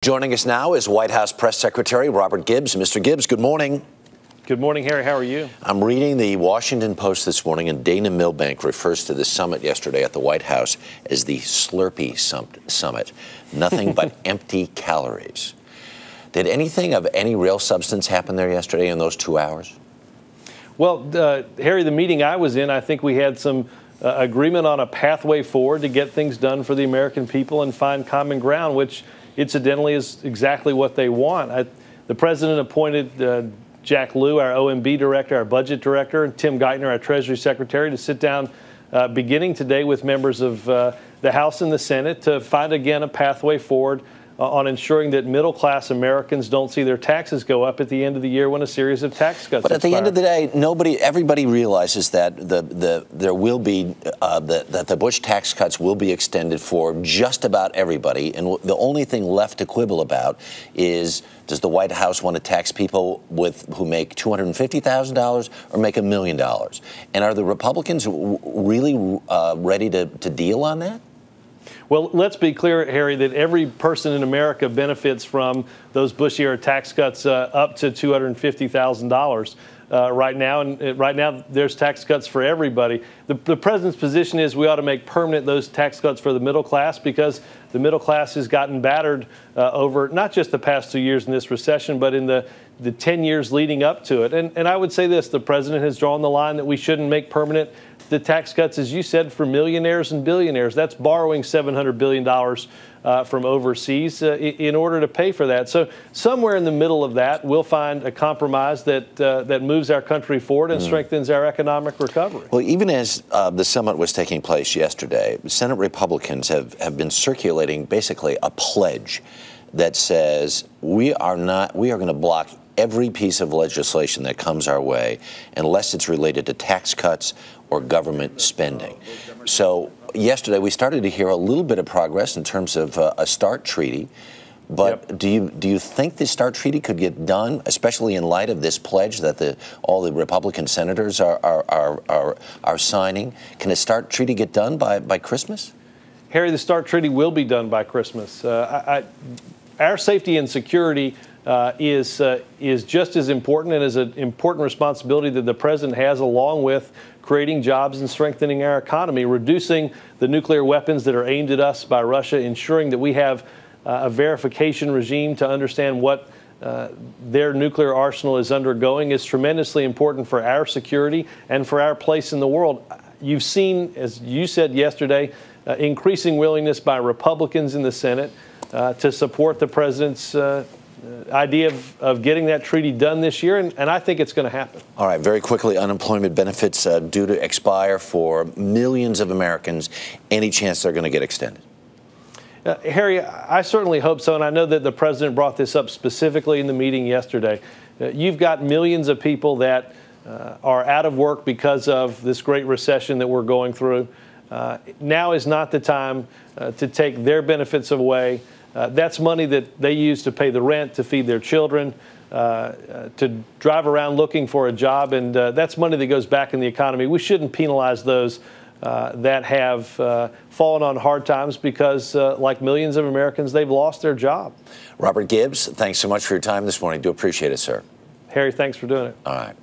Joining us now is White House Press Secretary Robert Gibbs. Mr. Gibbs, good morning. Good morning, Harry. How are you? I'm reading the Washington Post this morning, and Dana Milbank refers to the summit yesterday at the White House as the Slurpee Summit. Nothing but empty calories. Did anything of any real substance happen there yesterday in those 2 hours? Well, Harry, the meeting I was in, I think we had some agreement on a pathway forward to get things done for the American people and find common ground, which incidentally is exactly what they want. The president appointed Jack Lew, our OMB director, our budget director, and Tim Geithner, our Treasury Secretary, to sit down beginning today with members of the House and the Senate to find again a pathway forward on ensuring that middle-class Americans don't see their taxes go up at the end of the year when a series of tax cuts. But at the end of the day, everybody realizes that there will be that the Bush tax cuts will be extended for just about everybody, and the only thing left to quibble about is, does the White House want to tax people who make $250,000 or make $1 million? And are the Republicans really ready to deal on that? Well, let's be clear, Harry, that every person in America benefits from those Bush-era tax cuts up to $250,000 right now. And right now, there's tax cuts for everybody. The president's position is we ought to make permanent those tax cuts for the middle class, because the middle class has gotten battered over not just the past 2 years in this recession, but in the 10 years leading up to it. And I would say this, the president has drawn the line that we shouldn't make permanent the tax cuts, as you said, for millionaires and billionaires. That's borrowing $700 billion from overseas in order to pay for that. So somewhere in the middle of that, we'll find a compromise that moves our country forward and strengthens our economic recovery. Well, even as the summit was taking place yesterday, Senate Republicans have been circulating basically a pledge that says we are going to block every piece of legislation that comes our way unless it's related to tax cuts or government spending. So yesterday we started to hear a little bit of progress in terms of a START treaty. But do you think the START treaty could get done, especially in light of this pledge that all the Republican senators are signing? Can a START treaty get done by Christmas? Harry, the START treaty will be done by Christmas. Our safety and security is just as important and is an important responsibility that the president has, along with creating jobs and strengthening our economy, reducing the nuclear weapons that are aimed at us by Russia, ensuring that we have a verification regime to understand what their nuclear arsenal is undergoing is tremendously important for our security and for our place in the world. You've seen, as you said yesterday, increasing willingness by Republicans in the Senate to support the president's idea of getting that treaty done this year, and I think it's going to happen. All right, very quickly, unemployment benefits due to expire for millions of Americans. Any chance they're going to get extended? Harry, I certainly hope so, and I know that the president brought this up specifically in the meeting yesterday. You've got millions of people that are out of work because of this great recession that we're going through. Now is not the time to take their benefits away. That's money that they use to pay the rent, to feed their children, to drive around looking for a job, and that's money that goes back in the economy. We shouldn't penalize those that have fallen on hard times because, like millions of Americans, they've lost their job. Robert Gibbs, thanks so much for your time this morning. Do appreciate it, sir. Harry, thanks for doing it. All right.